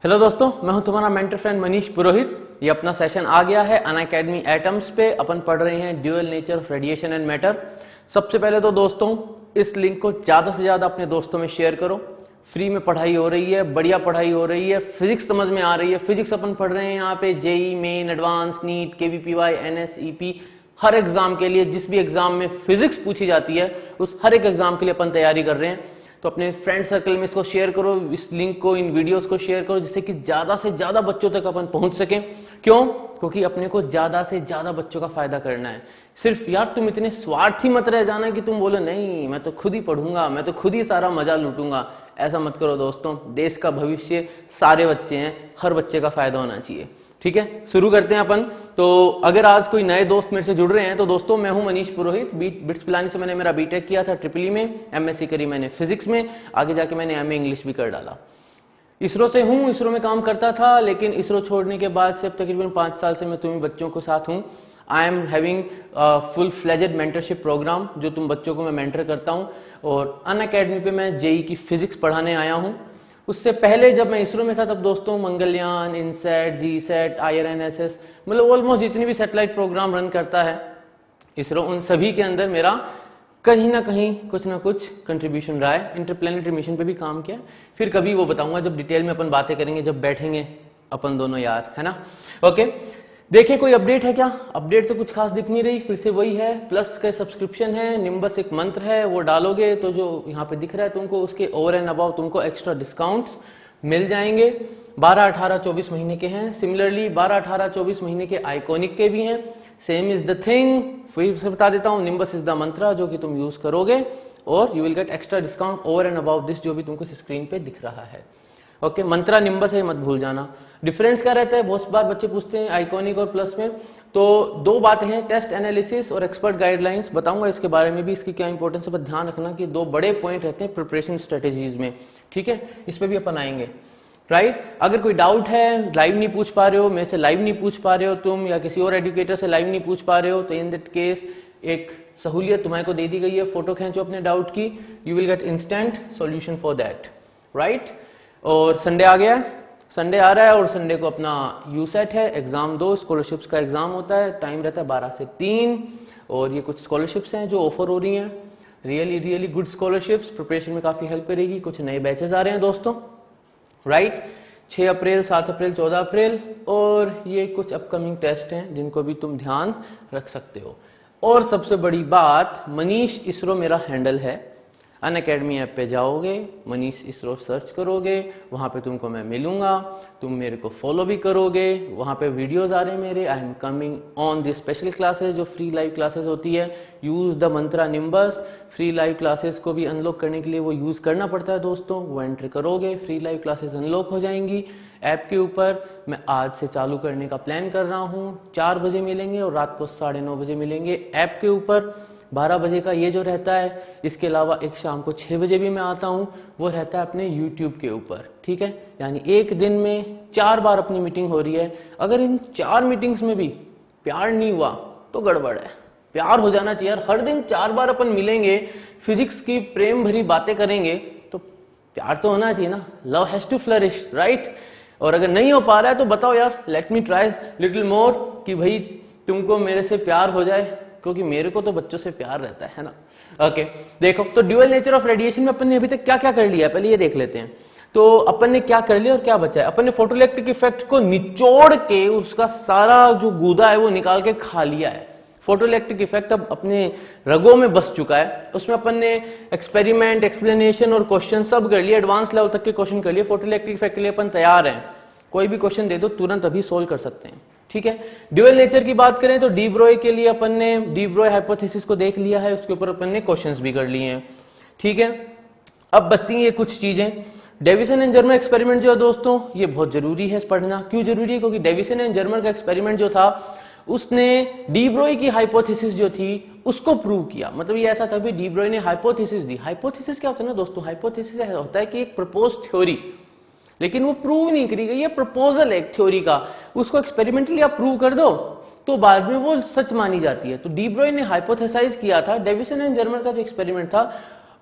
Hello दोस्तों, मैं हूं तुम्हारा मेंटर फ्रेंड मनीष पुरोहित। ये अपना सेशन आ गया है अनअकैडमी एटम्स पे। अपन पढ़ रहे हैं dual nature of radiation and matter. सबसे पहले तो दोस्तों इस लिंक को ज्यादा से ज्यादा अपने दोस्तों में शेयर करो। फ्री में पढ़ाई हो रही है, बढ़िया पढ़ाई हो रही है, फिजिक्स समझ में आ रही है। फिजिक्स अपन पढ़ रहे हैं यहाँ पे JEE Main, advance, NEET, KVPY, NSEP, हर एग्जाम के लिए। जिस भी एग्जाम में फिजिक्स पूछी जाती है उस हर एक एग्जाम के लिए अपन तैयारी कर रहे हैं। तो अपने फ्रेंड सर्कल में इसको शेयर करो, इस लिंक को, इन वीडियोस को शेयर करो, जिससे कि ज्यादा से ज्यादा बच्चों तक अपन पहुंच सकें। क्यों? क्योंकि अपने को ज्यादा से ज्यादा बच्चों का फायदा करना है। सिर्फ यार तुम इतने स्वार्थी मत रह जाना कि तुम बोलो नहीं मैं तो खुद ही पढ़ूंगा, मैं तो खुद ही सारा मजा लूटूंगा। ऐसा मत करो दोस्तों। देश का भविष्य सारे बच्चे हैं, हर बच्चे का फायदा होना चाहिए। ठीक है, शुरू करते हैं अपन। तो अगर आज कोई नए दोस्त मेरे से जुड़ रहे हैं तो दोस्तों मैं हूं मनीष पुरोहित। बिट्स पिलानी से मैंने मेरा बीटेक किया था, ट्रिपल में, एमएससी करी मैंने फिजिक्स में, आगे जाके मैंने एमए इंग्लिश भी कर डाला। इसरो से हूं, इसरो में काम करता था, लेकिन इसरो छोड़ने के बाद से अब तकरीबन 5 साल से मैं तुम्हें बच्चों के साथ हूं। I am having full fledged mentorship program, जो तुम बच्चों को मैं मेंटर करता हूं। और अनअकैडमी पे मैं जेई की फिजिक्स पढ़ाने आया हूं। उससे पहले जब मैं इसरो में था तब दोस्तों मंगलयान, इनसेट, जीसेट, आईआरएनएसएस, मतलब ऑलमोस्ट जितनी भी सैटेलाइट प्रोग्राम रन करता है इसरो, उन सभी के अंदर मेरा कहीं ना कहीं कुछ ना कुछ कंट्रीब्यूशन रहा है। इंटरप्लेनेटरी मिशन पे भी काम किया। फिर कभी वो बताऊंगा जब डिटेल में अपन बातें करेंगे, जब बैठेंगे अपन दोनों यार, है ना। ओके, देखिए कोई अपडेट है क्या? अपडेट तो कुछ खास दिख नहीं रही। फिर से वही है, प्लस का सब्सक्रिप्शन है, निम्बस एक मंत्र है, वो डालोगे तो जो यहाँ पे दिख रहा है तुमको, उसके ओवर एंड अबाउ तुमको एक्स्ट्रा डिस्काउंट्स मिल जाएंगे। 12, 18, 24 महीने के हैं। सिमिलरली 12, 18, 24 महीने के आइकॉनिक के भी हैं। Same is the thing. फिर से बता देता हूँ, निम्बस इज द मंत्र जो कि तुम यूज करोगे और you will get extra discount over and above this, जो भी तुमको स्क्रीन पे दिख रहा है। ओके, मंत्रा निम्बस है, मत भूल जाना। डिफरेंस क्या रहता है? बहुत बार बच्चे पूछते हैं आइकॉनिक और प्लस में। तो दो बातें हैं, टेस्ट एनालिसिस और एक्सपर्ट गाइडलाइंस। बताऊंगा इसके बारे में भी, इसकी क्या इंपॉर्टेंस है। पर ध्यान रखना कि दो बड़े पॉइंट रहते हैं प्रिपरेशन स्ट्रेटेजीज में। ठीक है, इस पे भी अपन आएंगे। राइट, अगर कोई डाउट है, लाइव नहीं पूछ पा रहे हो, मेरे से लाइव नहीं पूछ पा रहे हो तुम, या किसी और एजुकेटर से लाइव नहीं पूछ पा रहे हो, तो इन दैट केस एक सहूलियत तुम्हारे को दे दी गई है। फोटो खींचो अपने डाउट की, you will get instant solution for that. Right, और संडे आ गया है, संडे आ रहा है और संडे को अपना यूसेट है, एग्जाम 2 स्कॉलरशिप्स का एग्जाम होता है। टाइम रहता है 12 से 3। और ये कुछ स्कॉलरशिप्स हैं जो ऑफर हो रही हैं, रियली गुड स्कॉलरशिप्स, प्रिपरेशन में काफी हेल्प करेगी। कुछ नए बैचेस आ रहे हैं दोस्तों। राइट, 6 अप्रैल, 7 अप्रैल, 14 अप्रैल, और ये कुछ अपकमिंग टेस्ट हैं जिनको भी तुम ध्यान रख सकते हो। और सबसे बड़ी बात, मनीष इसरो मेरा हैंडल है। अनअकैडमी ऐप पे जाओगे, मनीष इसरो सर्च करोगे, वहां पे तुमको मैं मिलूंगा, तुम मेरे को फॉलो भी करोगे। वहां पे वीडियोस आ रहे हैं मेरे। I am coming on the special classes, जो फ्री लाइव क्लासेस होती है। Use the Mantra nimbus. Free live classes को भी अनलॉक करने के लिए वो यूज करना पड़ता है दोस्तों। वो एंटर करोगे, फ्री लाइव क्लासेस अनलॉक हो जाएंगी ऐप के ऊपर। मैं आज से चालू करने का प्लान कर रहा हूँ। 4 बजे मिलेंगे और रात को 9:30 बजे मिलेंगे ऐप के ऊपर। 12 बजे का ये जो रहता है, इसके अलावा एक शाम को 6 बजे भी मैं आता हूँ, वो रहता है अपने YouTube के ऊपर। ठीक है, यानी एक दिन में 4 बार अपनी मीटिंग हो रही है। अगर इन 4 मीटिंग्स में भी प्यार नहीं हुआ तो गड़बड़ है। प्यार हो जाना चाहिए। हर दिन 4 बार अपन मिलेंगे, फिजिक्स की प्रेम भरी बातें करेंगे, तो प्यार तो होना चाहिए ना। Love has to flourish, right. और अगर नहीं हो पा रहा है तो बताओ यार, let me try little more, कि भाई तुमको मेरे से प्यार हो जाए, क्योंकि मेरे को तो बच्चों से प्यार रहता है ना। ओके, देखो तो ड्यूअल नेचर ऑफ रेडिएशन में अपन ने अभी तक क्या क्या कर लिया है, पहले ये देख लेते हैं। तो अपन ने क्या कर लिया और क्या बचा है। अपन ने फोटोइलेक्ट्रिक इफेक्ट को निचोड़ के उसका सारा जो गूदा है वो निकाल के खा लिया है। फोटोइलेक्ट्रिक इफेक्ट अब अपने रगों में बस चुका है। उसमें अपन ने एक्सपेरिमेंट, एक्सप्लेनेशन और क्वेश्चन सब कर लिए। एडवांस लेवल तक के क्वेश्चन कर लिए। फोटोइलेक्ट्रिक इफेक्ट के लिए अपन तैयार हैं। कोई भी क्वेश्चन दे दो तुरंत अभी सोल्व कर सकते हैं। ठीक है, ड्यूअल नेचर की बात करें तो डी ब्रोय के लिए अपन ने डी ब्रोय हाइपोथेसिस को देख लिया है, उसके ऊपर अपन ने क्वेश्चंस भी कर लिए हैं। ठीक है, अब बचती हैं ये कुछ चीजें। डेविसन एंड जर्मर एक्सपेरिमेंट जो है दोस्तों, ये बहुत जरूरी है पढ़ना। क्यों जरूरी है? क्योंकि डेविसन एंड जर्मर का एक्सपेरिमेंट जो था, उसने डी ब्रोय की हाइपोथेसिस जो थी उसको प्रूव किया। मतलब ये ऐसा था कि डी ब्रोय ने हाइपोथेसिस दी। हाइपोथेसिस क्या होता है ना दोस्तों, हाइपोथेसिस होता है कि एक प्रपोज थ्योरी, लेकिन वो प्रूव नहीं करी गई है। प्रपोजल है एक थ्योरी का, उसको एक्सपेरिमेंटली आप प्रूव कर दो तो बाद में वो सच मानी जाती है। तो डी ब्रोय ने हाइपोथेसाइज किया था। डेविसन एंड जर्मर का जो एक्सपेरिमेंट था,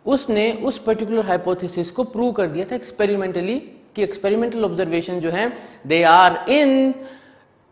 उसने उस पर्टिकुलर हाइपोथेसिस को प्रूव कर दिया था एक्सपेरिमेंटली कि एक्सपेरिमेंटल ऑब्जर्वेशन जो है they are in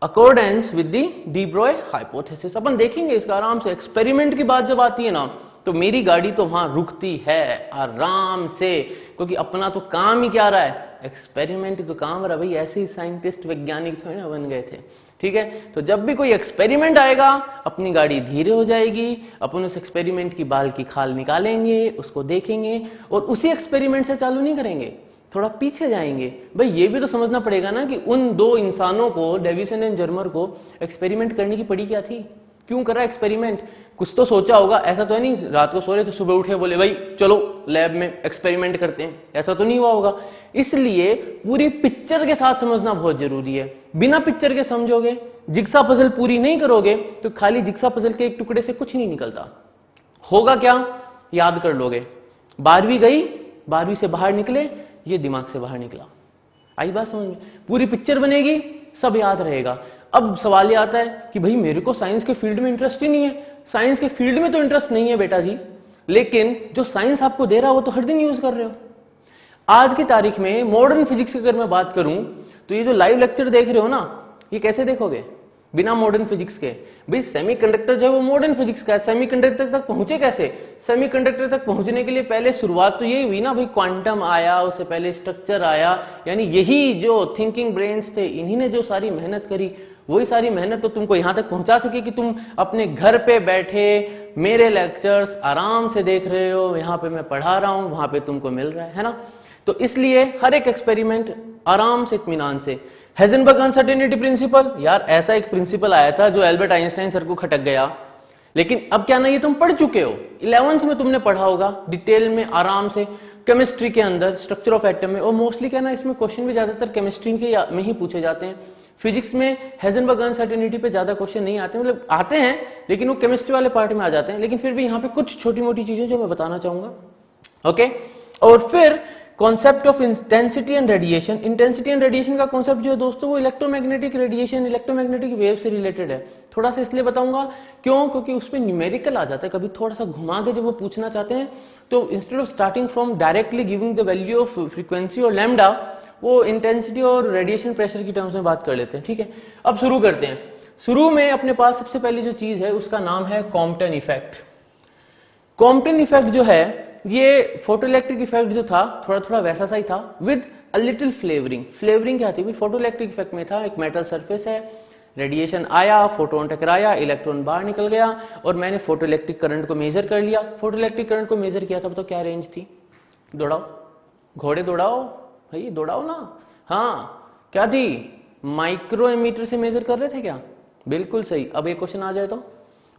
accordance with the de Broglie hypothesis. अपन देखेंगे इसका आराम से। एक्सपेरिमेंट की बात जब आती है ना तो मेरी गाड़ी तो वहां रुकती है आराम से, क्योंकि अपना तो काम ही क्या रहा है, एक्सपेरिमेंट ही तो काम रहा। भाई ऐसे ही साइंटिस्ट वैज्ञानिक थोड़े ना बन गए थे, ठीक है। तो जब भी कोई एक्सपेरिमेंट आएगा अपनी गाड़ी धीरे हो जाएगी, अपन उस एक्सपेरिमेंट की बाल की खाल निकालेंगे, उसको देखेंगे और उसी एक्सपेरिमेंट से चालू नहीं करेंगे, थोड़ा पीछे जाएंगे। भाई ये भी तो समझना पड़ेगा ना कि उन दो इंसानों को, डेविसन एंड जर्मर को, एक्सपेरिमेंट करने की पड़ी क्या थी, क्यों करा एक्सपेरिमेंट, कुछ तो सोचा होगा। ऐसा तो है नहीं रात को सो रहे थे सुबह उठे बोले भाई चलो लैब में एक्सपेरिमेंट करते हैं, ऐसा तो नहीं हुआ होगा। इसलिए पूरी पिक्चर के साथ समझना बहुत जरूरी है। बिना पिक्चर के समझोगे, जिग्सा पजल पूरी नहीं करोगे तो खाली जिग्सा पजल के एक टुकड़े से कुछ नहीं निकलता। होगा क्या, याद कर लोगे। 12वीं गई, 12वीं से बाहर निकले, ये दिमाग से बाहर निकला। आई बात समझ में, पूरी पिक्चर बनेगी, सब याद रहेगा। अब सवाल ये आता है कि भाई मेरे को साइंस के फील्ड में इंटरेस्ट ही नहीं है। साइंस के फील्ड में तो इंटरेस्ट नहीं है बेटा जी, लेकिन जो साइंस आपको दे रहा है वो तो हर दिन यूज कर रहे हो। आज की तारीख में मॉडर्न फिजिक्स की अगर मैं बात करूं तो ये जो लाइव लेक्चर देख रहे हो ना, ये कैसे देखोगे बिना मॉडर्न फिजिक्स के। भाई सेमीकंडक्टर जो है वो मॉडर्न फिजिक्स का है, सेमीकंडक्टर तक पहुंचे कैसे, सेमीकंडक्टर तक पहुंचने के लिए पहले शुरुआत तो यही हुई ना भाई, क्वांटम आया, उससे पहले स्ट्रक्चर आया, यानी यही जो थिंकिंग ब्रेन्स थे इन्हीं ने जो सारी मेहनत करी, वही सारी मेहनत तो तुमको यहां तक पहुंचा सके कि तुम अपने घर पे बैठे मेरे लेक्चर्स आराम से देख रहे हो। यहाँ पे मैं पढ़ा रहा हूं, वहां पे तुमको मिल रहा है ना। तो इसलिए हर एक एक्सपेरिमेंट आराम से इत्मीनान से। हेजनबर्ग अनसर्टेनिटी प्रिंसिपल, यार ऐसा एक प्रिंसिपल आया था जो एल्बर्ट आइंस्टाइन सर को खटक गया, लेकिन अब क्या ना ये तुम पढ़ चुके हो, 11th में तुमने पढ़ा होगा डिटेल में आराम से, केमिस्ट्री के अंदर स्ट्रक्चर ऑफ एटम में। और मोस्टली क्या ना इसमें क्वेश्चन भी ज्यादातर केमिस्ट्री के में ही पूछे जाते हैं। फिजिक्स में हेजनबर्ग अनसर्टेनिटी पे ज्यादा क्वेश्चन नहीं आते, मतलब आते हैं लेकिन वो केमिस्ट्री वाले पार्ट में आ जाते हैं। लेकिन फिर भी यहाँ पे कुछ छोटी मोटी चीजें जो मैं बताना चाहूंगा। ओके, और फिर concept of intensity and radiation. Intensity and radiation का कॉन्सेप्ट जो है दोस्तों वो इलेक्ट्रोमैग्नेटिक रेडिएशन, इलेक्ट्रोमैग्नेटिक वेव से रिलेटेड है। थोड़ा सा इसलिए बताऊंगा क्यों, क्योंकि उसमें न्यूमेरिकल आ जाता है, कभी थोड़ा सा घुमा के जब वो पूछना चाहते हैं तो instead of starting from directly giving the value of frequency और लैम्डा, वो इंटेंसिटी और रेडिएशन प्रेशर की टर्म्स में बात कर लेते हैं। ठीक है, अब शुरू करते हैं। शुरू में अपने पास सबसे पहली जो चीज है उसका नाम है कॉम्पटन इफेक्ट। कॉम्पटन इफेक्ट जो है ये फोटोइलेक्ट्रिक इफेक्ट जो था थोड़ा थोड़ा वैसा सा ही था with a little flavouring. Flavouring क्या थी, फोटोइलेक्ट्रिक इफेक्ट में था एक मेटल सरफेस है, रेडिएशन आया, फोटोन टकराया, इलेक्ट्रॉन बाहर निकल गया और मैंने फोटोइलेक्ट्रिक करंट को मेजर कर लिया। फोटोइलेक्ट्रिक करंट को मेजर किया था तो क्या रेंज थी, दौड़ाओ घोड़े दौड़ाओ भाई, दौड़ाओ ना। हाँ क्या थी, माइक्रो एमीटर से मेजर कर रहे थे क्या, बिल्कुल सही। अब एक क्वेश्चन आ जाए तो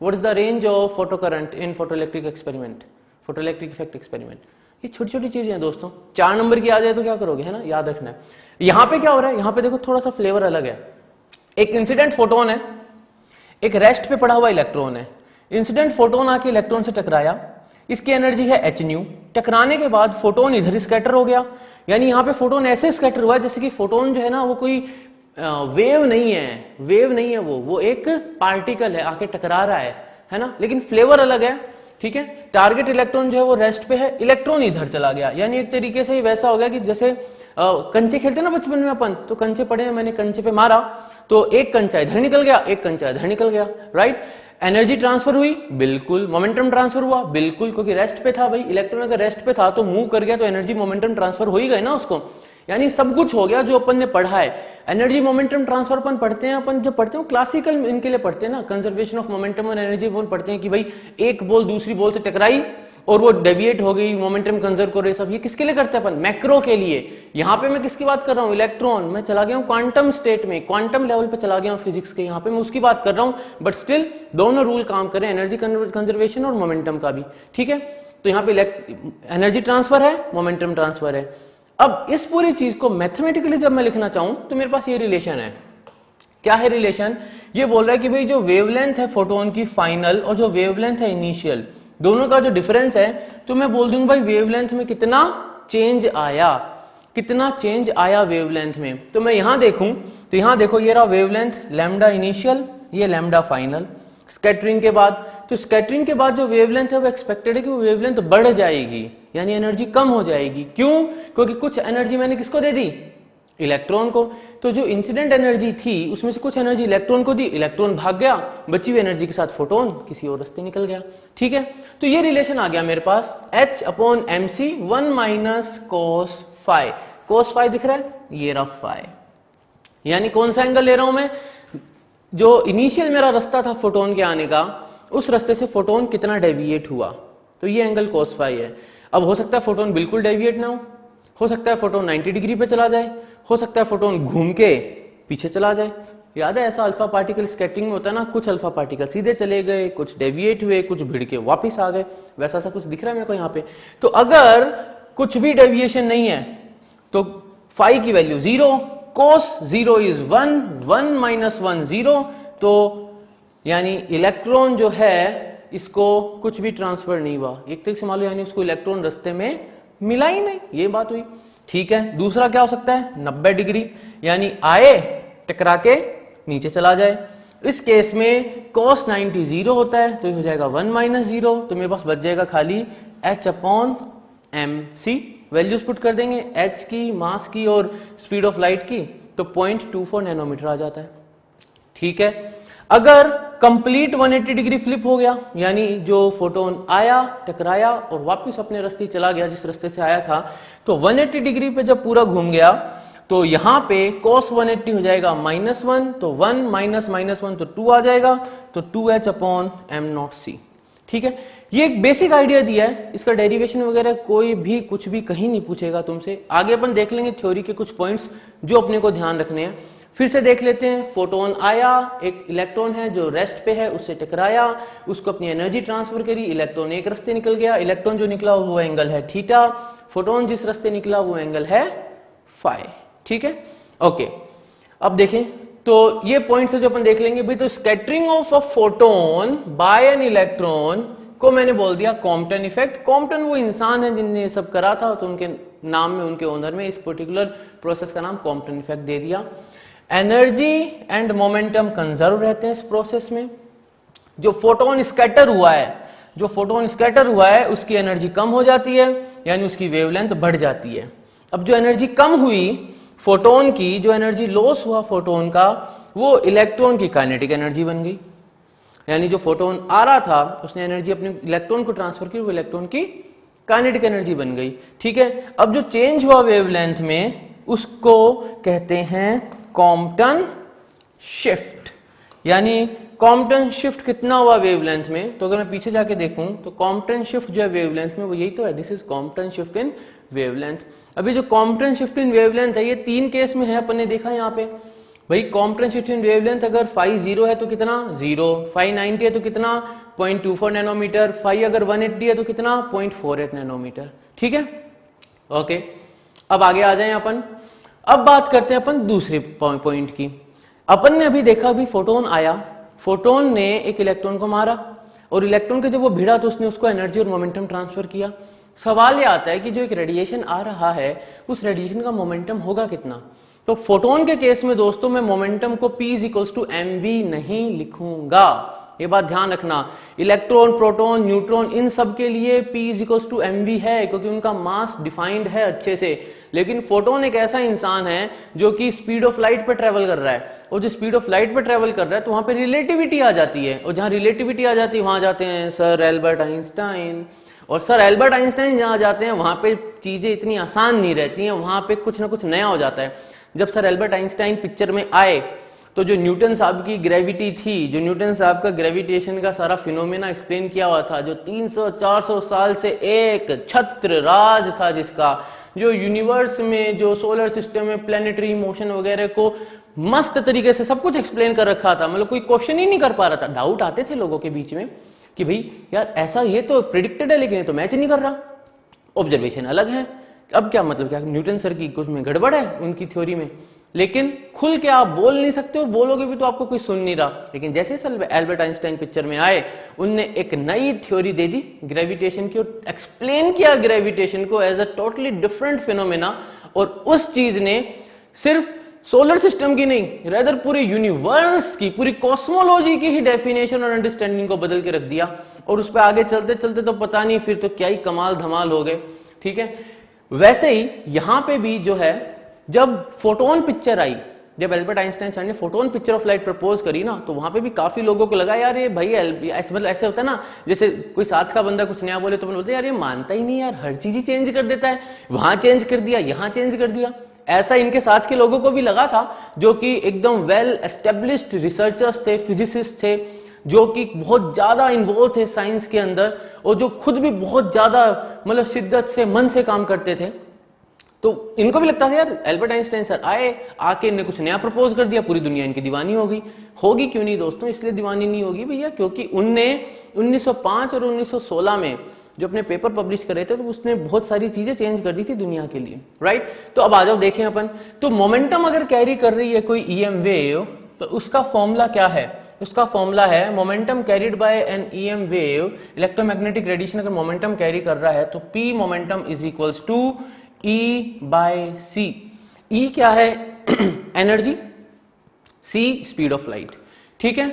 what is the range of photo current in photoelectric experiment, photoelectric effect experiment. ये छोटी छोटी चीजें हैं दोस्तों। 4 नंबर की आ जाए तो क्या करोगे, है ना, याद रखना है। यहां पे क्या हो रहा है, यहां पे देखो थोड़ा सा फ्लेवर अलग है। एक इंसिडेंट फोटोन है, एक रेस्ट पे पड़ा हुआ इलेक्ट्रॉन है। इंसिडेंट फोटोन आके इलेक्ट्रॉन से टकराया, इसकी एनर्जी है h न्यू। टकराने के बाद फोटोन इधर स्कैटर हो गया, यानी यहाँ पे फोटोन ऐसे स्कैटर हुआ जैसे कि फोटोन जो है ना वो कोई वेव नहीं है, वेव नहीं है, वो एक पार्टिकल है, आके टकरा रहा है ना, लेकिन फ्लेवर अलग है। ठीक है, टारगेट इलेक्ट्रॉन जो है वो रेस्ट पे है, इलेक्ट्रॉन इधर चला गया। यानी एक तरीके से वैसा हो गया कि जैसे कंचे खेलते ना बचपन में अपन, तो कंचे पड़े हैं, मैंने कंचे पे मारा तो एक कंचा इधर निकल गया, एक कंचा इधर निकल गया, राइट। एनर्जी ट्रांसफर हुई, बिल्कुल। मोमेंटम ट्रांसफर हुआ, बिल्कुल, क्योंकि रेस्ट पे था भाई। इलेक्ट्रॉन अगर रेस्ट पे था तो मूव कर गया तो एनर्जी मोमेंटम ट्रांसफर हो ही गए ना उसको, यानी सब कुछ हो गया जो अपन ने पढ़ा है। एनर्जी मोमेंटम ट्रांसफर अपन पढ़ते हैं, अपन जब पढ़ते हैं क्लासिकल इनके लिए पढ़ते हैं ना, कंजर्वेशन ऑफ मोमेंटम और एनर्जी अपन पढ़ते हैं कि भाई एक बॉल दूसरी बॉल से टकराई और वो डेविएट हो गई, मोमेंटम कंजर्व करे, सब ये किसके लिए करते हैं अपन, मैक्रो के लिए। यहाँ पे मैं किसकी बात कर रहा हूँ, इलेक्ट्रॉन। मैं चला गया हूँ क्वांटम स्टेट में, क्वांटम लेवल पे चला गया हूँ फिजिक्स के, यहाँ पे मैं उसकी बात कर रहा हूँ। बट स्टिल दोनों रूल काम करें, एनर्जी कंजर्वेशन और मोमेंटम का भी। ठीक है, तो यहाँ पे एनर्जी ट्रांसफर है, मोमेंटम ट्रांसफर है। अब इस पूरी चीज को मैथमेटिकली जब मैं लिखना चाहूं तो मेरे पास ये रिलेशन है। क्या है रिलेशन, ये बोल रहा है कि भाई जो वेवलेंथ है फोटोन की फाइनल और जो वेवलेंथ है इनिशियल, दोनों का जो डिफरेंस है, तो मैं बोल दूंगा भाई वेवलेंथ में कितना चेंज आया, कितना चेंज आया वेवलेंथ में। तो मैं यहां देखूं तो यहां देखो ये रहा वेवलेंथ, लैम्डा इनिशियल, ये लैम्डा फाइनल। स्कैटरिंग के बाद, तो स्कैटरिंग के बाद जो वेवलेंथ है वो एक्सपेक्टेड है कि वो वेवलेंथ बढ़ जाएगी, यानी एनर्जी कम हो जाएगी। क्यों, क्योंकि कुछ एनर्जी मैंने किसको दे दी, इलेक्ट्रॉन को। तो जो इंसिडेंट एनर्जी थी उसमें से कुछ एनर्जी इलेक्ट्रॉन को दी, इलेक्ट्रॉन भाग गया, बची हुई एनर्जी के साथ फोटोन किसी और रास्ते निकल गया। ठीक है, तो ये रिलेशन आ गया मेरे पास H/mc 1 minus cos phi. cos phi दिख रहा है, ये रहा फाई, यानी कौन सा एंगल ले रहा हूं मैं, जो इनिशियल मेरा रास्ता था फोटोन के आने का, उस रास्ते से फोटोन कितना डेविएट हुआ, तो ये एंगल cos फाई है। अब हो सकता है फोटोन बिल्कुल डेविएट ना हो सकता है फोटोन 90 डिग्री पे चला जाए, हो सकता है फोटोन घूम के पीछे चला जाए। याद है ऐसा अल्फा पार्टिकल स्कैटरिंग में होता है ना, कुछ अल्फा पार्टिकल सीधे चले गए, कुछ डेविएट हुए, कुछ भिड़ के वापस आ गए, वैसा सा कुछ दिख रहा है मेरे को यहाँ पे। तो अगर कुछ भी डेविएशन नहीं है तो फाई की वैल्यू 0, cos 0 इज 1, 1 माइनस 1 0, तो यानी इलेक्ट्रॉन जो है इसको कुछ भी ट्रांसफर नहीं हुआ, एक तरीके से मान लो, यानी उसको इलेक्ट्रॉन रास्ते में मिला ही नहीं, ये बात हुई। ठीक है, दूसरा क्या हो सकता है 90 डिग्री, यानी आए टकरा के नीचे चला जाए। इस केस में cos 90 0 होता है, तो ये हो जाएगा 1 माइनस 0, तो मेरे पास बच जाएगा खाली H/mc। वैल्यूज पुट कर देंगे, h की, मास की और स्पीड ऑफ लाइट की, तो 0.24 नैनोमीटर आ जाता है। ठीक है, अगर कंप्लीट 180 डिग्री फ्लिप हो गया, यानी जो फोटोन आया टकराया और वापस अपने रास्ते चला गया जिस रास्ते से आया था, तो 180 डिग्री पे जब पूरा घूम गया तो यहां पे cos 180 हो जाएगा -1, तो 1 माइनस -1 तो 2 आ जाएगा, तो 2H/m0c। ठीक है, ये एक बेसिक आइडिया दिया है, इसका डेरिवेशन वगैरह कोई भी कुछ भी कहीं नहीं पूछेगा तुमसे। आगे अपन देख लेंगे थ्योरी के कुछ पॉइंट्स जो अपने को ध्यान रखने हैं। फिर से देख लेते हैं, फोटोन आया, एक इलेक्ट्रॉन है जो रेस्ट पे है, उससे टकराया, उसको अपनी एनर्जी ट्रांसफर करी, इलेक्ट्रॉन एक रास्ते निकल गया, इलेक्ट्रॉन जो निकला वो एंगल है थीटा, फोटोन जिस रास्ते निकला वो एंगल है फाई। ठीक है, ओके, अब देखें तो ये पॉइंट से जो अपन देख लेंगे भाई, तो scattering of a photon by an electron को मैंने बोल दिया कॉम्पटन इफेक्ट। कॉम्पटन वो इंसान है जिनने ये सब करा था, तो उनके नाम में, उनके ओनर में इस पर्टिकुलर प्रोसेस का नाम कॉम्पटन इफेक्ट दे दिया। एनर्जी एंड मोमेंटम कंजर्व रहते हैं इस प्रोसेस में। जो फोटोन स्कैटर हुआ है उसकी एनर्जी कम हो जाती है, यानी उसकी वेवलेंथ बढ़ जाती है। अब जो एनर्जी कम हुई फोटोन की, जो एनर्जी लॉस हुआ फोटोन का, वो इलेक्ट्रॉन की काइनेटिक एनर्जी बन गई, यानी जो फोटोन आ रहा था उसने एनर्जी अपने इलेक्ट्रॉन को ट्रांसफर की, वो इलेक्ट्रॉन की काइनेटिक एनर्जी बन गई। ठीक है, अब जो चेंज हुआ वेवलेंथ में उसको कहते हैं कॉम्पटन शिफ्ट, यानी कॉम्पटन शिफ्ट कितना हुआ वेवलेंथ में, तो अगर मैं पीछे जाके देखूं तो कॉम्पटन शिफ्ट जो है वेवलेंथ में वो यही तो है, this is Compton shift in wavelength. अभी जो कॉम्पटन शिफ्ट इन वेवलेंथ है ये 3 केस में है, अपन ने देखा यहाँ पे भाई। कॉम्पटन शिफ्ट इन वेवलेंथ अगर फाई 0 है तो कितना 0, फाई 90 है तो कितना 0.24 नैनोमीटर, फाई अगर 180 है तो कितना 0.48 नैनोमीटर। ठीक है, ओके, अब आगे आ जाए अपन। अब बात करते हैं अपन दूसरे पॉइंट की। अपन ने अभी देखा, अभी फोटोन आया, फोटोन ने एक इलेक्ट्रॉन को मारा और इलेक्ट्रॉन के जब वो भिड़ा तो उसने उसको एनर्जी और मोमेंटम ट्रांसफर किया। सवाल ये आता है कि जो एक रेडिएशन आ रहा है उस रेडिएशन का मोमेंटम होगा कितना। तो फोटोन के केस में दोस्तों मैं मोमेंटम को P = mv नहीं लिखूंगा, ये बात ध्यान रखना। इलेक्ट्रॉन, प्रोटॉन, न्यूट्रॉन इन सब के लिए P = mv है, क्योंकि उनका मास डिफाइंड है अच्छे से। लेकिन फोटोन एक ऐसा इंसान है जो कि स्पीड ऑफ लाइट पे ट्रेवल कर रहा है, और जो स्पीड ऑफ लाइट पे ट्रेवल कर रहा है तो वहां पे रिलेटिविटी आ जाती है, और जहां रिलेटिविटी आ जाती है वहां जाते हैं सर एल्बर्ट आइंस्टाइन। और सर एल्बर्ट आइंस्टाइन जहां जाते हैं वहां पे चीजें इतनी आसान नहीं रहती हैं, वहां पे कुछ ना कुछ नया हो जाता है। जब सर एल्बर्ट आइंस्टाइन पिक्चर में आए तो जो न्यूटन साहब की ग्रेविटी थी, जो न्यूटन साहब का ग्रेविटेशन का सारा फिनोमेना एक्सप्लेन किया हुआ था, जो 300-400 साल से एक छत्र राज था जिसका, जो यूनिवर्स में, जो सोलर सिस्टम में प्लेनेटरी मोशन वगैरह को मस्त तरीके से सब कुछ एक्सप्लेन कर रखा था, मतलब कोई क्वेश्चन ही नहीं कर पा रहा था। डाउट आते थे लोगों के बीच में कि भाई यार ऐसा, ये तो प्रिडिक्टेड है लेकिन ये तो मैच नहीं कर रहा, ऑब्जर्वेशन अलग है। अब क्या मतलब, क्या न्यूटन सर की कुछ में गड़बड़ है उनकी थ्योरी में, लेकिन खुल के आप बोल नहीं सकते, और बोलोगे भी तो आपको कोई सुन नहीं रहा। लेकिन जैसे सर एल्बर्ट आइंस्टाइन पिक्चर में आए, उनने एक नई थ्योरी दे दी ग्रेविटेशन की, और एक्सप्लेन किया ग्रेविटेशन को as a totally different phenomena. और उस चीज ने सिर्फ सोलर सिस्टम की नहीं, रेदर पूरे यूनिवर्स की, पूरी कॉस्मोलॉजी की ही डेफिनेशन और अंडरस्टैंडिंग को बदल के रख दिया। और उस पर आगे चलते चलते तो पता नहीं फिर तो क्या ही कमाल धमाल हो गए। ठीक है, वैसे ही यहां पे भी जो है जब फोटोन पिक्चर आई, जब एल्बर्ट आइंस्टाइन सर ने photon picture of light propose करी ना, तो वहां पे भी काफी लोगों को लगा यार ये भाई मतलब ऐसे होता है ना, जैसे कोई साथ का बंदा कुछ नया बोले तो बोलते यार ये मानता ही नहीं यार, हर चीज ही चेंज कर देता है, वहां चेंज कर दिया, यहां चेंज कर दिया। ऐसा इनके साथ के लोगों को भी लगा था, जो कि एकदम वेल एस्टेब्लिश्ड रिसर्चर्स थे, फिजिसिस्ट थे, जो कि बहुत ज्यादा इन्वॉल्व थे साइंस के अंदर, और जो खुद भी बहुत ज्यादा मतलब शिद्दत से, मन से काम करते थे। तो इनको भी लगता था यार एल्बर्ट आइंस्टाइन सर आए, आके इन्हें कुछ नया प्रपोज कर दिया, पूरी दुनिया इनकी दीवानी हो गई। होगी क्यों नहीं दोस्तों, इसलिए दीवानी नहीं होगी भैया क्योंकि उनने 1905 और 1916 में जो अपने पेपर पब्लिश करे थे, तो उसने बहुत सारी चीजें चेंज कर दी थी दुनिया के लिए, राइट। तो अब आ जाओ देखें अपन, तो मोमेंटम अगर कैरी कर रही है कोई ईएम वेव, तो उसका फॉर्मूला क्या है? उसका फॉर्मूला है momentum carried by an EM wave, electromagnetic radiation अगर मोमेंटम कैरी कर रहा है तो P momentum is equals to E by C. E क्या है? Energy, C speed of light, ठीक है।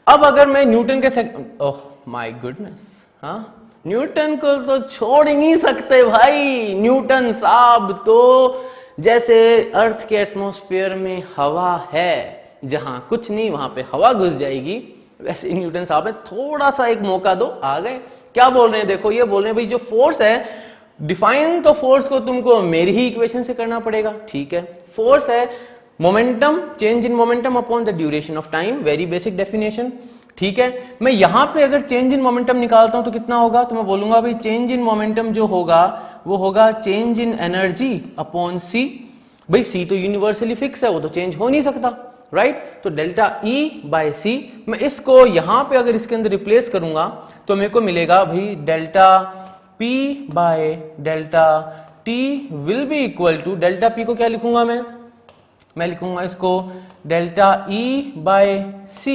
अब अगर मैं न्यूटन के ओह माय गुडनेस, हाँ न्यूटन को तो छोड़ ही नहीं सकते भाई। न्यूटन साहब तो जैसे अर्थ के एटमॉस्फेयर में हवा है, जहां कुछ नहीं वहां पे हवा घुस जाएगी, वैसे न्यूटन साहब ने थोड़ा सा एक मौका दो, आ गए। क्या बोल रहे हैं? देखो ये बोल रहे हैं भाई जो फोर्स है, डिफाइन तो फोर्स को तुमको मेरी ही इक्वेशन से करना पड़ेगा, ठीक है। फोर्स है momentum, change in momentum upon the duration of time, very basic definition, ठीक है। मैं यहां पे अगर चेंज इन मोमेंटम निकालता हूं तो कितना होगा? तो मैं बोलूंगा भाई चेंज इन मोमेंटम जो होगा वो होगा चेंज इन एनर्जी अपॉन सी। भाई सी तो यूनिवर्सली फिक्स है, वो तो चेंज हो नहीं सकता, राइट। तो डेल्टा ई बाय सी, मैं इसको यहां पे अगर इसके अंदर रिप्लेस करूंगा तो मेरे को मिलेगा भाई delta P by delta T will be equal to, delta P को क्या लिखूंगा मैं लिखूंगा इसको डेल्टा E बाय C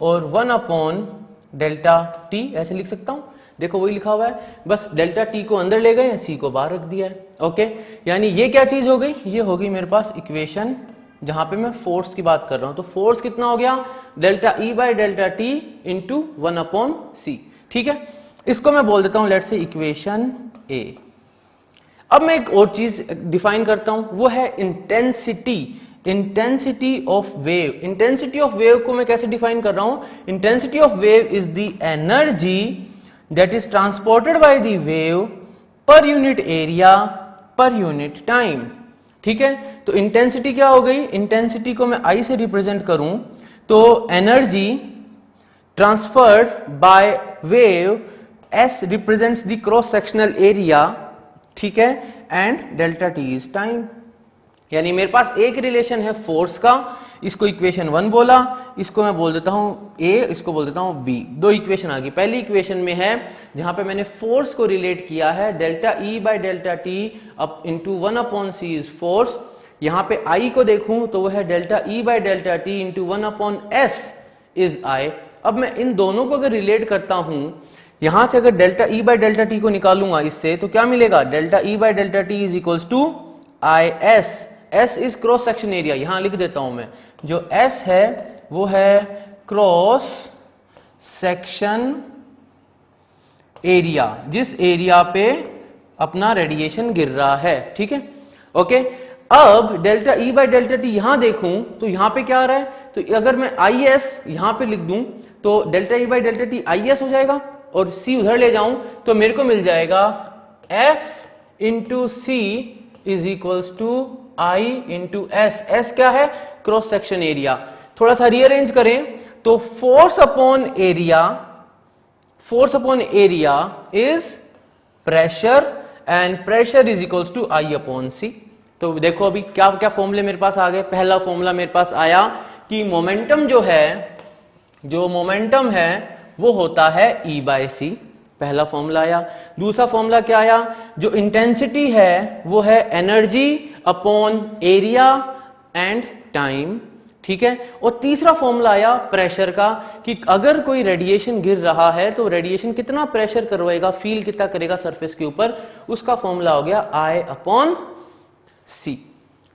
और 1 अपॉन डेल्टा T, ऐसे लिख सकता हूं। देखो वही लिखा हुआ है, बस डेल्टा T को अंदर ले गए, C को बाहर रख दिया है, ओके। यानी ये क्या चीज हो गई? ये होगी मेरे पास इक्वेशन जहां पे मैं फोर्स की बात कर रहा हूं। तो फोर्स कितना हो गया? Delta E by delta T into 1 upon C, ठीक है। इसको मैं बोल देता हूं लेट्स से इक्वेशन ए। अब मैं एक और चीज डिफाइन करता हूं, वो है intensity, intensity of wave. Intensity of wave को मैं कैसे डिफाइन कर रहा हूं? Intensity of wave is the energy that is transported by the wave per unit area per unit time, ठीक है। तो इंटेंसिटी क्या हो गई? इंटेंसिटी को मैं आई से रिप्रेजेंट करूं तो energy transferred by wave, S represents the cross sectional area, ठीक है, and delta T is time. यानी मेरे पास एक रिलेशन है फोर्स का, इसको इक्वेशन 1 बोला, इसको मैं बोल देता हूं A, इसको बोल देता हूं B। दो इक्वेशन आ गई। पहली इक्वेशन में है जहां पे मैंने फोर्स को रिलेट किया है, delta E by delta T up into 1 upon C is force. यहां पे I को देखूं तो वो है delta E by delta T into 1 upon S is I। अब मैं इन दोनों को अगर रिलेट करता हूं, यहां से अगर delta E by delta T को निकालूंगा इससे, तो क्या मिलेगा? Delta E by delta T is equals to I S. S is cross section area, यहां लिख देता हूं मैं, जो एस है वो है क्रॉस सेक्शन एरिया, जिस एरिया पे अपना रेडिएशन गिर रहा है, ठीक है, ओके। अब delta E by delta T यहां देखूं तो यहां पे क्या आ रहा है? तो अगर मैं आई एस यहां पे लिख दूं तो delta E by delta T I S हो जाएगा, और C उधर ले जाऊं तो मेरे को मिल जाएगा F into C is equals to I into S. S क्या है? Cross section area. थोड़ा सा रीअरेंज करें तो force upon area, force upon area is pressure, and pressure is equals to I upon C. तो देखो अभी क्या क्या फॉर्मूले मेरे पास आ गए। पहला फॉर्मूला मेरे पास आया कि मोमेंटम जो है, जो मोमेंटम है वो होता है E बाय सी, पहला फॉर्मूला आया। दूसरा फॉर्मूला क्या आया? जो इंटेंसिटी है वो है energy upon area and time, ठीक है। और तीसरा फॉर्मूला आया प्रेशर का, कि अगर कोई रेडिएशन गिर रहा है तो रेडिएशन कितना प्रेशर करवाएगा, फील कितना करेगा सरफेस के ऊपर, उसका फॉर्मूला हो गया I अपॉन सी,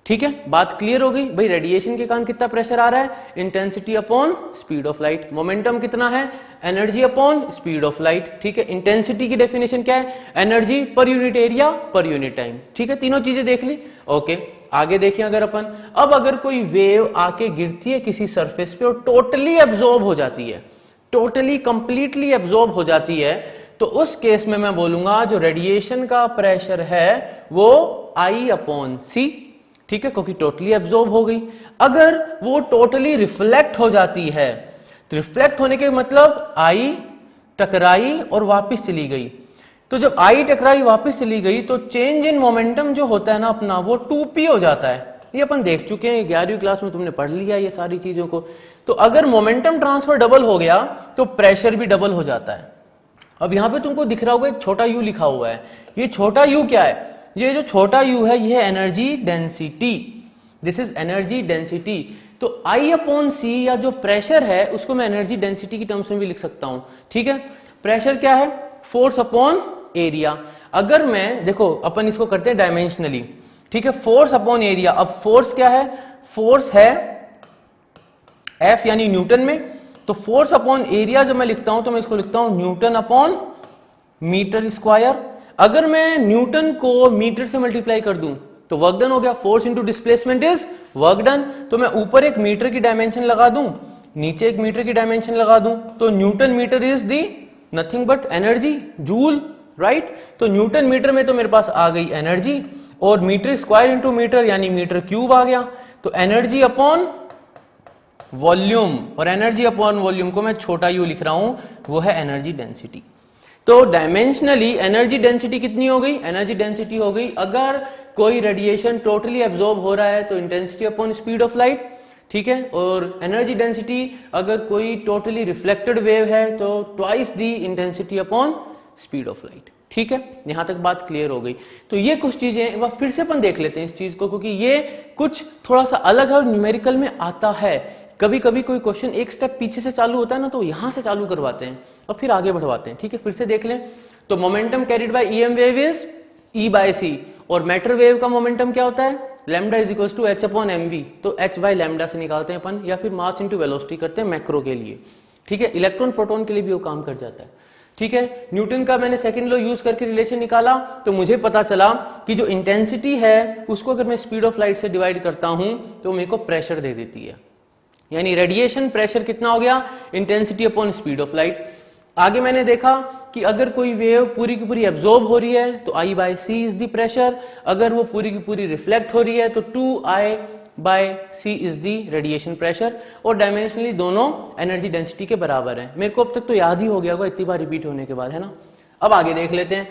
ठीक है। बात क्लियर हो गई भाई? रेडिएशन के कारण कितना प्रेशर आ रहा है? Intensity upon speed of light. Momentum कितना है? Energy upon speed of light, ठीक है। इंटेंसिटी की डेफिनेशन क्या है? Energy per unit area per unit time, ठीक है। तीनों चीजें देख ली, ओके। आगे देखिए, अगर अपन अब अगर कोई वेव आके गिरती है किसी सरफेस पे और टोटली एब्जॉर्ब हो जाती है, टोटली कंप्लीटली एब्जॉर्ब हो जाती है, तो उस केस में मैं बोलूंगा जो रेडिएशन का प्रेशर है वो I/C, ठीक है, क्योंकि टोटली एब्जॉर्ब हो गई। अगर वो टोटली रिफ्लेक्ट हो जाती है तो रिफ्लेक्ट होने के मतलब I टकराई और वापस चली गई, तो जब I टकराई वापस चली गई तो चेंज इन मोमेंटम जो होता है ना अपना, वो 2p हो जाता है। ये अपन देख चुके हैं 11वीं क्लास में, तुमने पढ़ लिया ये सारी चीजों को। तो अगर मोमेंटम ट्रांसफर डबल हो गया तो प्रेशर भी डबल हो जाता है। अब यहां पे तुमको दिख रहा होगा एक छोटा u लिखा हुआ है, ये छोटा u क्या है? ये जो छोटा u है ये energy density, this is energy density. तो I/C या जो प्रेशर है उसको मैं एनर्जी डेंसिटी की टर्म्स में भी लिख सकता हूं, ठीक है। प्रेशर क्या है? Force upon area. अगर मैं देखो अपन इसको करते हैं डायमेंशनली, ठीक है, फोर्स अपॉन एरिया। अब फोर्स क्या है? फोर्स है F यानी न्यूटन में, तो फोर्स अपॉन एरिया जब मैं लिखता हूं तो मैं इसको लिखता हूं न्यूटन अपॉन मीटर स्क्वायर। अगर मैं न्यूटन को मीटर से मल्टीप्लाई कर दूं तो वर्क डन हो गया, force into displacement is work done. तो मैं ऊपर एक मीटर की डायमेंशन लगा दूं, नीचे एक मीटर की डायमेंशन लगा दूं, तो newton metre is the nothing but energy, joule, right. तो न्यूटन मीटर में तो मेरे पास आ गई एनर्जी, और मीटर स्क्वायर इंटू मीटर यानी मीटर क्यूब आ गया। तो एनर्जी अपॉन वॉल्यूम, और एनर्जी अपॉन वॉल्यूम को मैं छोटा u लिख रहा हूं, वो है एनर्जी डेंसिटी। तो डायमेंशनली एनर्जी डेंसिटी कितनी हो गई? एनर्जी डेंसिटी हो गई, अगर कोई रेडिएशन टोटली एब्जॉर्ब हो रहा है तो intensity upon speed of light, ठीक है। और एनर्जी डेंसिटी अगर कोई टोटली रिफ्लेक्टेड वेव है तो twice the intensity upon speed of light, ठीक है। यहां तक बात क्लियर हो गई। तो ये कुछ चीजें एक बार फिर से अपन देख लेते हैं इस चीज को, क्योंकि ये कुछ थोड़ा सा अलग है और न्यूमेरिकल में आता है। कभी कभी कोई क्वेश्चन एक स्टेप पीछे से चालू होता है ना, तो यहां से चालू करवाते हैं और फिर आगे बढ़वाते हैं, ठीक है। फिर से देख लें, तो momentum carried by EM wave is E/c, और मैटर वेव का मोमेंटम क्या होता है? Lambda is equal to H/mv। तो H बाय लैम्डा से निकालते हैं अपन, या फिर मास इंटू वेलोसिटी करते हैं मैक्रो के लिए, ठीक है। इलेक्ट्रॉन प्रोटॉन के लिए भी वो काम कर जाता है, ठीक है। न्यूटन का मैंने सेकंड लॉ यूज करके रिलेशन निकाला, तो मुझे पता चला कि जो इंटेंसिटी है उसको अगर मैं स्पीड ऑफ लाइट से डिवाइड करता हूं तो मेरे को प्रेशर दे देती है, यानी रेडिएशन प्रेशर कितना हो गया? Intensity upon speed of light. आगे मैंने देखा कि अगर कोई वेव पूरी की पूरी एब्जॉर्ब हो रही है तो I/C इज द प्रेशर, अगर वो पूरी की पूरी रिफ्लेक्ट हो रही है तो 2I/C is the radiation pressure, और डायमेंशनली दोनों एनर्जी डेंसिटी के बराबर है। मेरे को अब तक तो याद ही हो गया होगा इतनी बार रिपीट होने के बाद, है ना। अब आगे देख लेते हैं,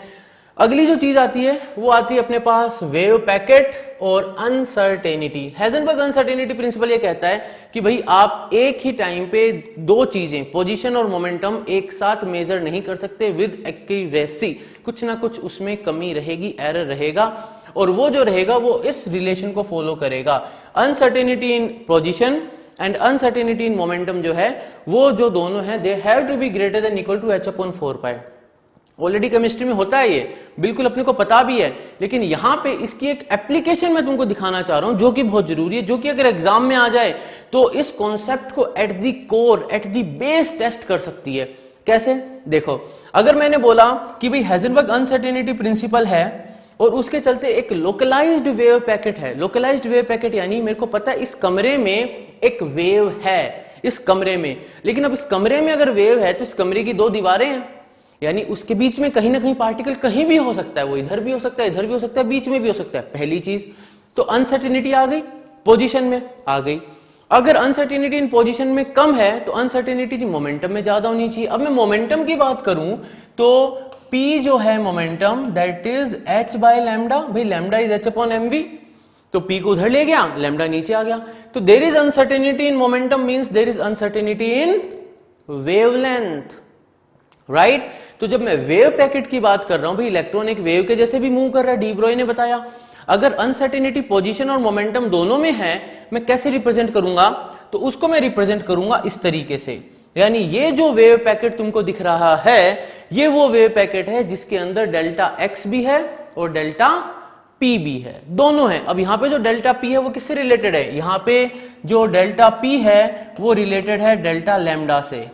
अगली जो चीज आती है वो आती है अपने पास वेव पैकेट और अनसर्टेनिटी। हेजनबर्ग अनसर्टेनिटी प्रिंसिपल ये कहता है कि भाई आप एक ही टाइम पे दो चीजें, पोजीशन और मोमेंटम, एक साथ मेजर नहीं कर सकते विद एक्यूरेसी। कुछ ना कुछ उसमें कमी रहेगी, एरर रहेगा, और वो जो रहेगा वो इस रिलेशन को फॉलो करेगा। Uncertainty in position and uncertainty in momentum जो है वो जो दोनों है, they have to be greater than equal to H/4π। Already chemistry में होता है ये, बिल्कुल अपने को पता भी है, लेकिन यहां पे इसकी एक एप्लीकेशन मैं तुमको दिखाना चाह रहा हूं जो कि बहुत जरूरी है, जो कि अगर एग्जाम में आ जाए तो इस कॉन्सेप्ट को at the core, at the base test कर सकती है। कैसे? देखो, अगर मैंने बोला कि भाई हेजनबर्ग अनसर्टेनिटी प्रिंसिपल है और उसके चलते एक लोकलाइज्ड वेव पैकेट है। लोकलाइज्ड वेव पैकेट यानी मेरे को पता है इस कमरे में एक वेव है, इस कमरे में, लेकिन अब इस कमरे में अगर वेव है तो इस कमरे की दो दीवारें हैं, यानी उसके बीच में कहीं ना कहीं पार्टिकल कहीं भी हो सकता है, वो इधर भी हो सकता है, इधर भी हो सकता है, बीच में भी हो सकता है। पहली चीज तो अनसर्टेनिटी आ गई, पोजीशन में आ गई। अगर अनसर्टेनिटी इन पोजीशन में कम है तो अनसर्टेनिटी मोमेंटम में ज्यादा होनी चाहिए। अब मैं मोमेंटम की बात करूं तो P जो है मोमेंटम, दैट इज H/λ। भाई लैम्डा इज H/mv, तो P को उधर ले गया, लैम्डा नीचे आ गया। तो there is uncertainty in momentum means there is uncertainty in wavelength, right. तो जब मैं वेव पैकेट की बात कर रहा हूं, भाई इलेक्ट्रॉन एक वेव के जैसे भी मूव कर रहा है, डी ब्रॉय ने बताया। अगर अनसर्टेनिटी पोजीशन और मोमेंटम दोनों में है, मैं कैसे रिप्रेजेंट करूंगा? तो उसको मैं रिप्रेजेंट करूंगा इस तरीके से, यानी ये जो वेव पैकेट तुमको दिख रहा है, ये वो वेव पैकेट है जिसके अंदर डेल्टा x भी है और डेल्टा p भी है, दोनों है। अब यहां पे जो डेल्टा p है वो किससे रिलेटेड है? यहां पे जो डेल्टा p है वो रिलेटेड है डेल्टा लैम्डा से,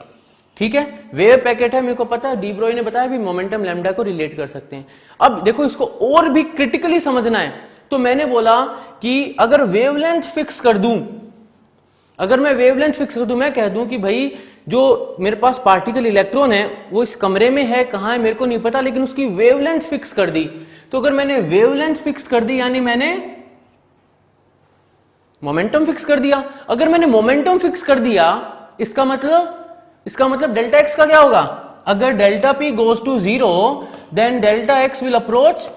ठीक है। वेव पैकेट है, मेरे को पता है, डी ब्रॉय ने बताया भी मोमेंटम लैम्डा को रिलेट कर सकते हैं। अब देखो इसको और भी क्रिटिकली समझना है तो मैंने बोला कि अगर वेवलेंथ फिक्स कर दूं, अगर मैं वेवलेंथ फिक्स कर दूं, मैं कह दूं कि भाई जो मेरे पास पार्टिकल इलेक्ट्रॉन है वो इस कमरे में है, कहां है मेरे को नहीं पता, लेकिन उसकी वेवलेंथ फिक्स कर दी। तो अगर मैंने वेवलेंथ फिक्स कर दी यानी मैंने मोमेंटम फिक्स कर दिया। अगर मैंने मोमेंटम फिक्स कर दिया इसका मतलब डेल्टा एक्स का क्या होगा? अगर delta P goes to 0 then delta X will approach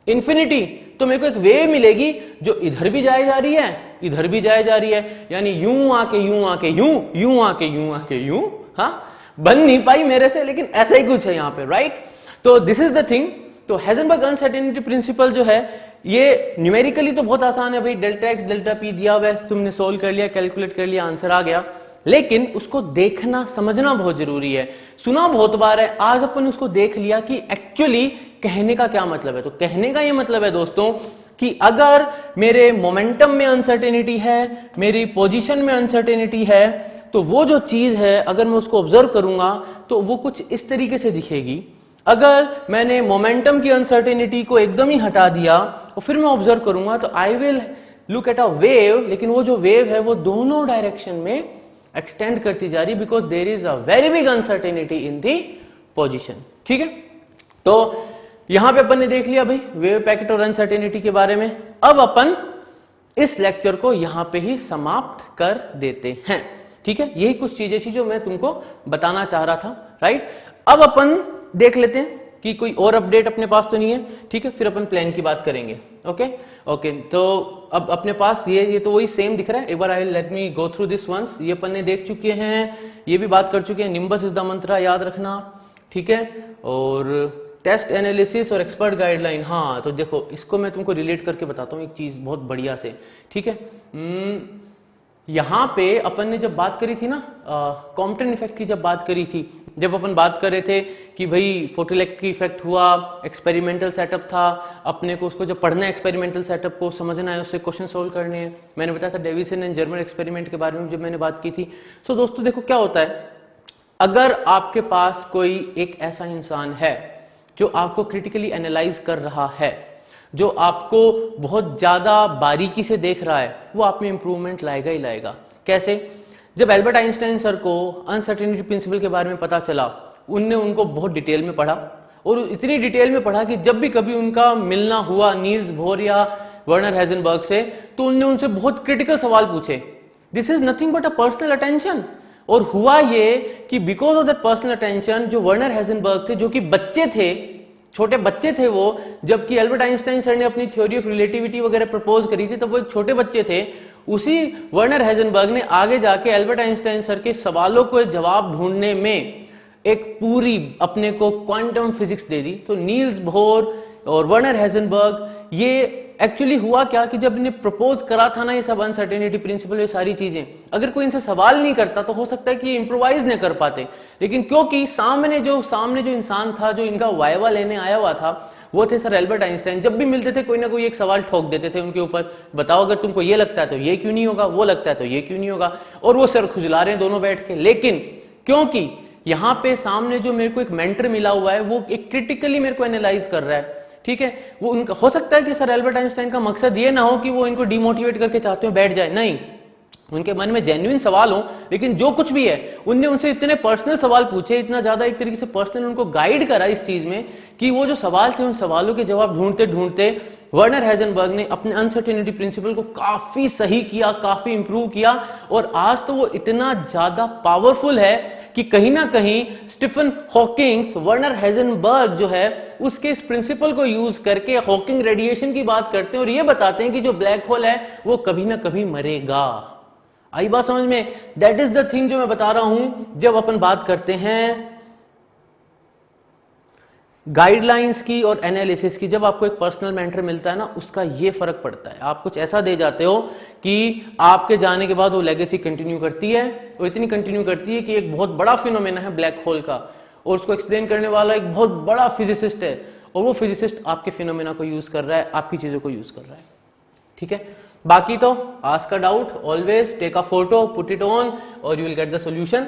infinity. तो मेरे को एक वेव मिलेगी जो इधर भी जाए जा रही है, इधर भी जाए जा रही है, यानी यूं आके यूं आके यूं आके यूं आके यूं। हाँ, बन नहीं पाई मेरे से, लेकिन ऐसा ही कुछ है यहां पे, राइट? तो दिस इज द थिंग। तो हाइजेनबर्ग अनसर्टेनिटी प्रिंसिपल जो है ये न्यूमेरिकली तो बहुत आसान है भाई, डेल्टा एक्स डेल्टा पी दिया हुआ है, तुमने सोल्व कर लिया, कैलकुलेट कर लिया, आंसर आ गया। लेकिन उसको देखना समझना बहुत जरूरी है। सुना बहुत बार है, आज अपन उसको देख लिया कि एक्चुअली कहने का क्या मतलब है। तो कहने का ये मतलब है दोस्तों कि अगर मेरे मोमेंटम में अनसर्टेनिटी है, मेरी पोजीशन में अनसर्टेनिटी है, तो वो जो चीज है अगर मैं उसको ऑब्जर्व करूंगा तो वो कुछ इस तरीके से दिखेगी। अगर मैंने मोमेंटम की अनसर्टेनिटी को एकदम ही हटा दिया और फिर मैं ऑब्जर्व करूंगा तो I will look at a wave, लेकिन वो जो वेव है वो दोनों डायरेक्शन में एक्सटेंड करती जा रही, because there is a very big uncertainty in the position. ठीक है, तो यहां पे अपन ने देख लिया भाई वेव पैकेट और अनसर्टेनिटी के बारे में। अब अपन इस लेक्चर को यहां पे ही समाप्त कर देते हैं। ठीक है, यही कुछ चीजें थी जो मैं तुमको बताना चाह रहा था, राइट? अब अपन देख लेते हैं कि कोई और अपडेट अपने पास तो नहीं है। ठीक है, फिर अपन प्लान की बात करेंगे। ओके, तो अब अपने पास ये तो वही सेम दिख रहा है। एक बार I let me go through this once. ये अपन ने देख चुके हैं, ये भी बात कर चुके हैं। निम्बस इज द मंत्रा, याद रखना। ठीक है, और टेस्ट एनालिसिस और एक्सपर्ट गाइडलाइन। हाँ, तो देखो इसको मैं तुमको रिलेट करके बताता हूँ एक चीज बहुत बढ़िया से। ठीक है, यहां पे अपन ने जब बात करी थी ना कॉम्पटन इफेक्ट की, जब बात करी थी, जब अपन बात कर रहे थे कि भाई फोटोइलेक्ट्रिक इफेक्ट हुआ, एक्सपेरिमेंटल सेटअप था, अपने को उसको जब पढ़ना है एक्सपेरिमेंटल सेटअप को समझना है, उससे क्वेश्चन सोल्व करने हैं। मैंने बताया था डेविसन एंड जर्मन एक्सपेरिमेंट के बारे में जब मैंने बात की थी। सो दोस्तों देखो क्या होता है, अगर आपके पास कोई एक ऐसा इंसान है जो आपको क्रिटिकली एनालाइज कर रहा है, जो आपको बहुत ज्यादा बारीकी से देख रहा है, वो आप में इंप्रूवमेंट लाएगा ही लाएगा। कैसे? जब एल्बर्ट आइंस्टाइन सर को अनसर्टेनिटी प्रिंसिपल के बारे में पता चला, उनने उनको बहुत डिटेल में पढ़ा, और इतनी डिटेल में पढ़ा कि जब भी कभी उनका मिलना हुआ नील्स बोर या वर्नर हेजनबर्ग से, तो उनने उनसे बहुत क्रिटिकल सवाल पूछे। This is nothing but a personal attention. और हुआ ये कि because of that personal attention, जो वर्नर हेजनबर्ग थे, जो कि बच्चे थे, छोटे बच्चे थे वो, जबकि एल्बर्ट आइंस्टाइन सर ने अपनी थ्योरी ऑफ रिलेटिविटी वगैरह प्रपोज करी थी, तब वो एक छोटे बच्चे थे। उसी वर्नर हेजनबर्ग ने आगे जाके एल्बर्ट आइंस्टाइन सर के सवालों को जवाब ढूंढने में एक पूरी अपने को क्वांटम फिजिक्स दे दी। तो नील्स बोर और वर्नर हेजनबर्ग, ये एक्चुअली हुआ क्या कि जब इन्हें प्रपोज करा था ना ये सब अनसर्टेनिटी प्रिंसिपल, ये सारी चीजें, अगर कोई इनसे सवाल नहीं करता तो हो सकता है कि ये इंप्रोवाइज नहीं कर पाते। लेकिन क्योंकि सामने जो इंसान था जो इनका वाइवा लेने आया हुआ था, वो थे सर एल्बर्ट आइंस्टाइन। जब भी मिलते थे कोई ना कोई एक सवाल ठोक देते थे उनके ऊपर, बताओ अगर तुमको ये लगता है तो ये क्यों नहीं होगा, वो लगता है तो ये क्यों नहीं होगा, और वो सर खुजला रहे हैं दोनों बैठ के। लेकिन क्योंकि यहाँ पे सामने जो मेरे को एक मेंटर मिला हुआ है, वो एक क्रिटिकली मेरे को एनालाइज कर रहा है। ठीक है, वो उनका हो सकता है कि सर एल्बर्ट आइंस्टाइन का मकसद ये ना हो कि वो इनको डिमोटिवेट करके चाहते हो बैठ जाए, नहीं, उनके मन में जेन्युइन सवाल हो। लेकिन जो कुछ भी है, उनने उनसे इतने पर्सनल सवाल पूछे, इतना ज्यादा एक तरीके से पर्सनल उनको गाइड करा इस चीज में कि वो जो सवाल थे, उन सवालों के जवाब ढूंढते ढूंढते वर्नर हेजनबर्ग ने अपने अनसर्टेनिटी प्रिंसिपल को काफी सही किया, काफी इंप्रूव किया, और आज तो वो इतना ज्यादा पावरफुल है कि कहीं ना कहीं स्टीफन हॉकिंग्स वर्नर हेजनबर्ग जो है उसके इस प्रिंसिपल को यूज करके हॉकिंग रेडिएशन की बात करते हैं और ये बताते हैं कि जो ब्लैक होल है वो कभी ना कभी मरेगा। आई बात समझ में? दैट इज द थिंग जो मैं बता रहा हूं जब अपन बात करते हैं गाइडलाइंस की और एनालिसिस की। जब आपको एक पर्सनल मेंटर मिलता है ना, उसका ये फर्क पड़ता है। आप कुछ ऐसा दे जाते हो कि आपके जाने के बाद वो लेगेसी कंटिन्यू करती है, और इतनी कंटिन्यू करती है कि एक बहुत बड़ा फिनोमेना है ब्लैक होल का, और उसको एक्सप्लेन करने वाला एक बहुत बड़ा फिजिसिस्ट है, और वो फिजिसिस्ट आपके फिनोमेना को यूज कर रहा है, आपकी चीजों को यूज कर रहा है। ठीक है, बाकी तो ask a doubt, always take a photo, put it on, और you will get the solution.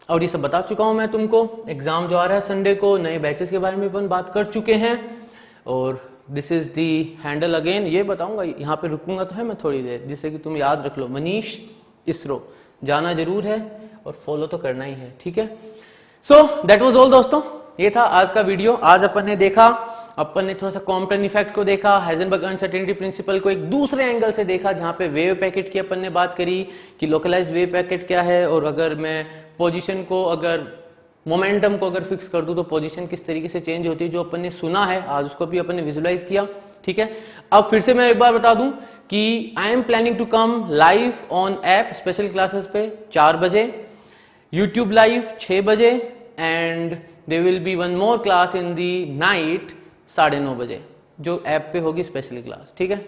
और ये सब बता चुका हूं मैं तुमको। एग्जाम जो आ रहा है संडे को, नए बैचेस के बारे में अपन बात कर चुके हैं, और this is the handle again, ये बताऊंगा, यहाँ पे रुकूंगा तो है मैं थोड़ी देर, जिससे कि तुम याद रख लो, मनीष इसरो जाना जरूर है और फॉलो तो करना ही है, ठीक है। सो दैट वाज ऑल दोस्तों, ये था आज का वीडियो। आज अपन ने देखा, अपन ने थोड़ा सा कॉम्पटन इफेक्ट को देखा, हाइजेनबर्ग अनसर्टेनिटी प्रिंसिपल को एक दूसरे एंगल से देखा, जहां पे वेव पैकेट की अपन ने बात करी कि लोकलाइज्ड वेव पैकेट क्या है, और अगर मैं पोजीशन को, अगर मोमेंटम को अगर फिक्स कर दूं तो पोजीशन किस तरीके से चेंज होती है, जो अपन ने सुना है आज उसको भी अपन ने विजुलाइज किया, ठीक है। अब फिर से मैं एक बार बता दूं कि I am planning to come live on app special classes पे 4 बजे, यूट्यूब लाइव 6 बजे, and there will be one more class in the night 9:30 बजे, जो ऐप पे होगी स्पेशल क्लास, ठीक है।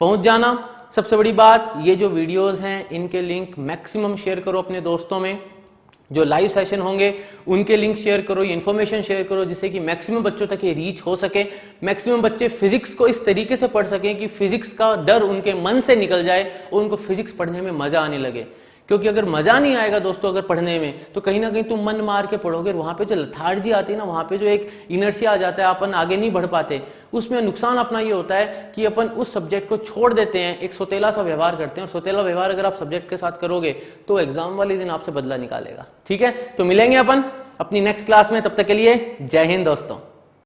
पहुंच जाना। सबसे बड़ी बात, ये जो वीडियोस हैं इनके लिंक मैक्सिमम शेयर करो अपने दोस्तों में, जो लाइव सेशन होंगे उनके लिंक शेयर करो, ये इन्फॉर्मेशन शेयर करो, जिससे कि मैक्सिमम बच्चों तक ये रीच हो सके, मैक्सिमम बच्चे फिजिक्स को इस तरीके से पढ़ सकें कि फिजिक्स का डर उनके मन से निकल जाए और उनको फिजिक्स पढ़ने में मजा आने लगे। क्योंकि अगर मजा नहीं आएगा दोस्तों अगर पढ़ने में, तो कहीं ना कहीं तुम मन मार के पढ़ोगे, वहां पे जो लथार्जी आती है ना, वहां पे जो एक इनर्शिया आ जाता है, अपन आगे नहीं बढ़ पाते, उसमें नुकसान अपना ये होता है कि अपन उस सब्जेक्ट को छोड़ देते हैं, एक सोतेला सा व्यवहार करते हैं, और सोतेला व्यवहार अगर आप सब्जेक्ट के साथ करोगे तो एग्जाम वाले दिन आपसे बदला निकालेगा, ठीक है। तो मिलेंगे अपन अपनी नेक्स्ट क्लास में, तब तक के लिए जय हिंद दोस्तों।